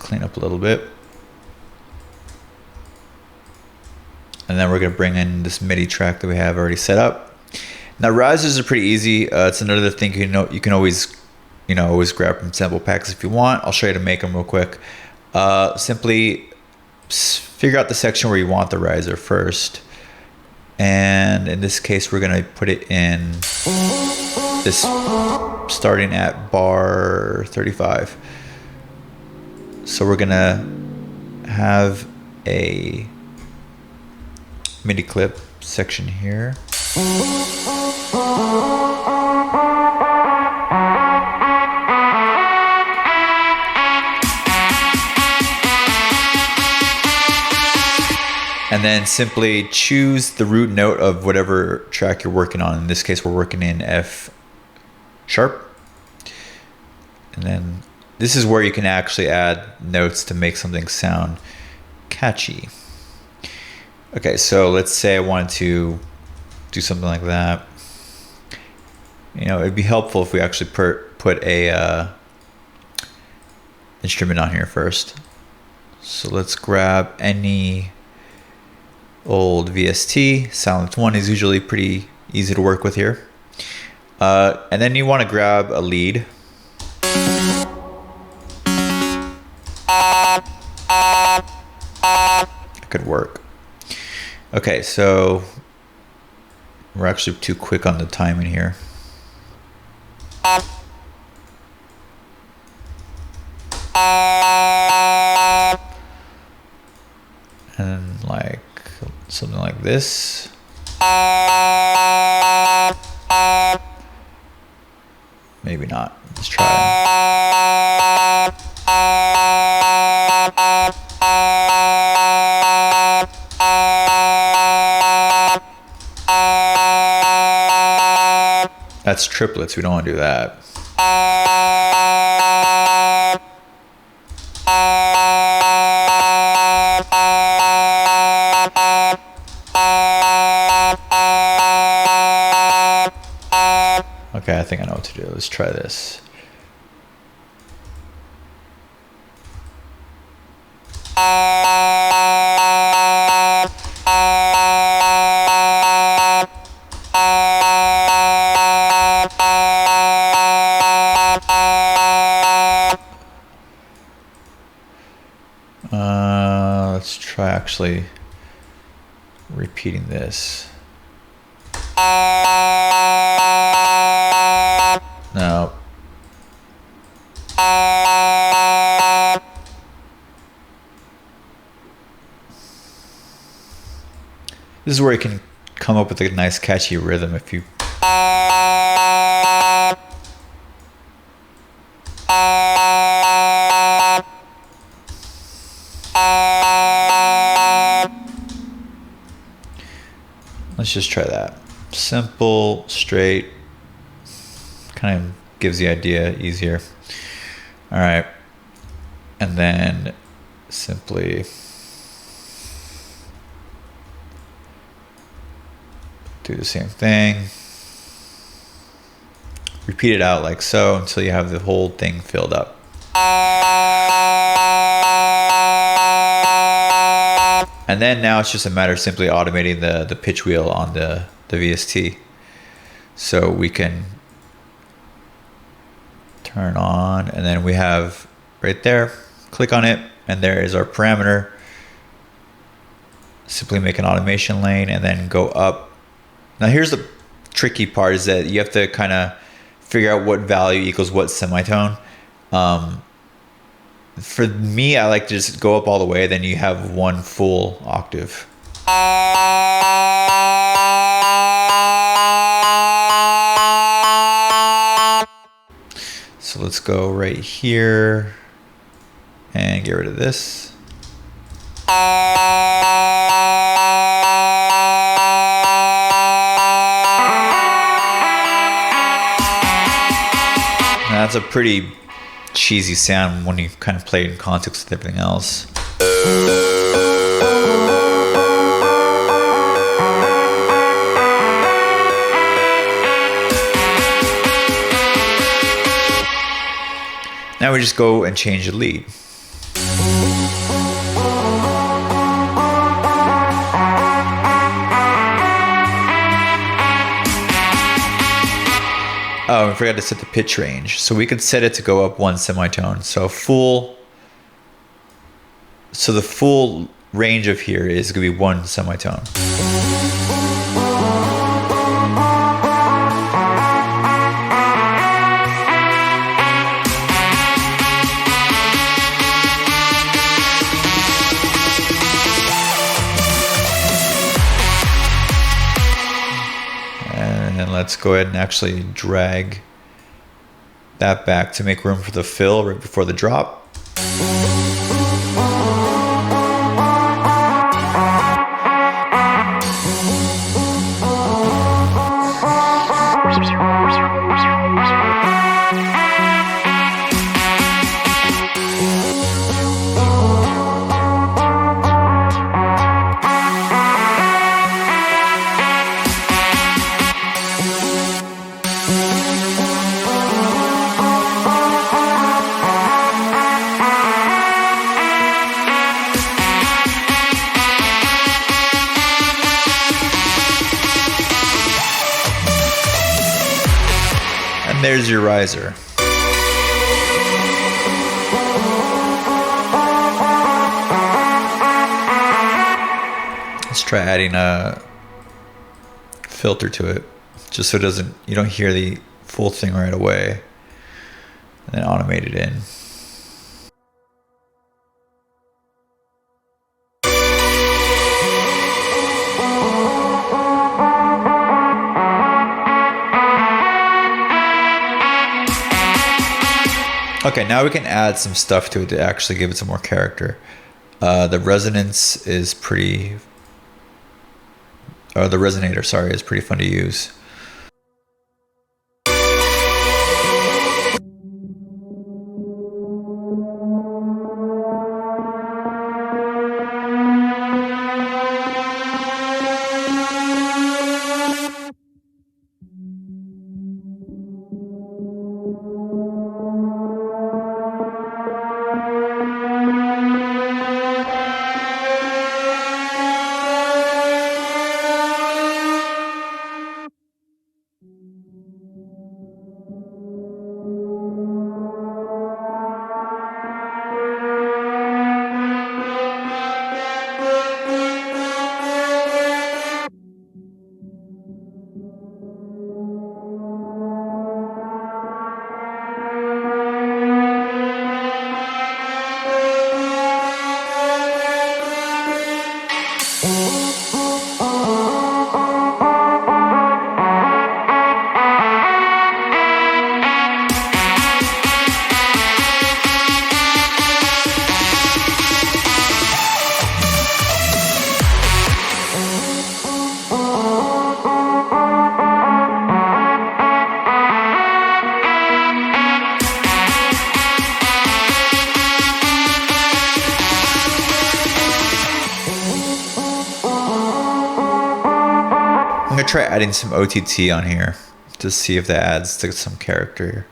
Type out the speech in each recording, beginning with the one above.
clean up a little bit. And then we're going to bring in this MIDI track that we have already set up. Now risers are pretty easy. It's another thing you can always grab from sample packs if you want. I'll show you how to make them real quick. Simply figure out the section where you want the riser first. And in this case, we're going to put it in this, starting at bar 35. So we're going to have a MIDI clip section here. And then simply choose the root note of whatever track you're working on. In this case, we're working in F sharp. And then this is where you can actually add notes to make something sound catchy. Okay, so let's say I wanted to do something like that. It'd be helpful if we actually put a instrument on here first. So let's grab any old VST. Silent 1 is usually pretty easy to work with here. And then you want to grab a lead. That could work. Okay, so we're actually too quick on the timing here. And like something like this. Maybe not. Let's try. That's triplets. We don't want to do that. Okay, I think I know what to do. Let's try this. Let's try actually repeating this. No. This is where you can come up with a nice catchy rhythm if you let's just try that. Simple, straight, kind of gives the idea easier. All right. And then simply do the same thing. Repeat it out like so until you have the whole thing filled up. And then now it's just a matter of simply automating the pitch wheel on the VST. So we can turn on, and then we have right there, click on it, and there is our parameter. Simply make an automation lane and then go up. Now here's the tricky part, is that you have to kind of figure out what value equals what semitone. For me, I like to just go up all the way, then you have one full octave. So let's go right here and get rid of this. Now that's a pretty cheesy sound when you kind of play it in context with everything else. Now we just go and change the lead. Oh, I forgot to set the pitch range. So we could set it to go up one semitone. So the full range of here is gonna be one semitone. And let's go ahead and actually drag that back to make room for the fill right before the drop. And there's your riser. Let's try adding a filter to it, just so you don't hear the full thing right away, and then automate it in. Okay, now we can add some stuff to it to actually give it some more character. The resonance is pretty, or the resonator, sorry, is pretty fun to use. I'm gonna try adding some OTT on here to see if that adds to some character here.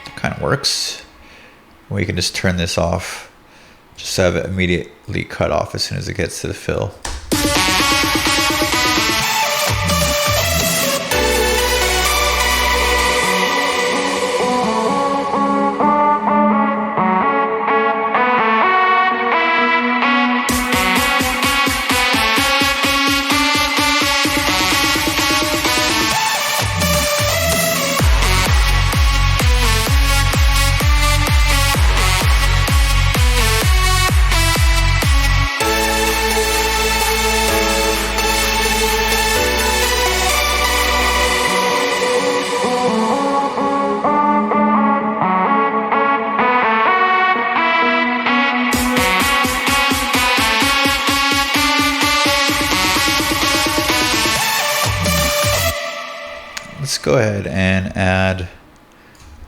That kind of works. We can just turn this off, just have it immediately cut off as soon as it gets to the fill. Let's go ahead and add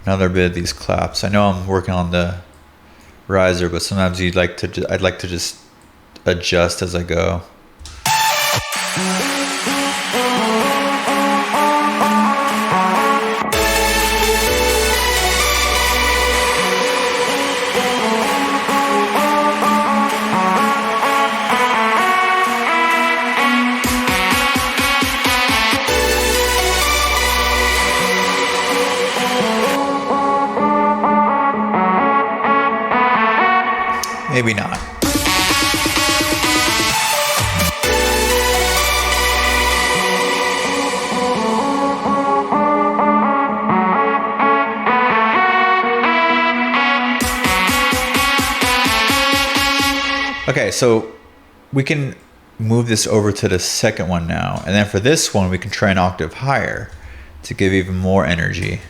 another bit of these claps. I know I'm working on the riser, but sometimes I'd like to just adjust as I go. maybe not. Okay, so we can move this over to the second one now. And then for this one, we can try an octave higher to give even more energy.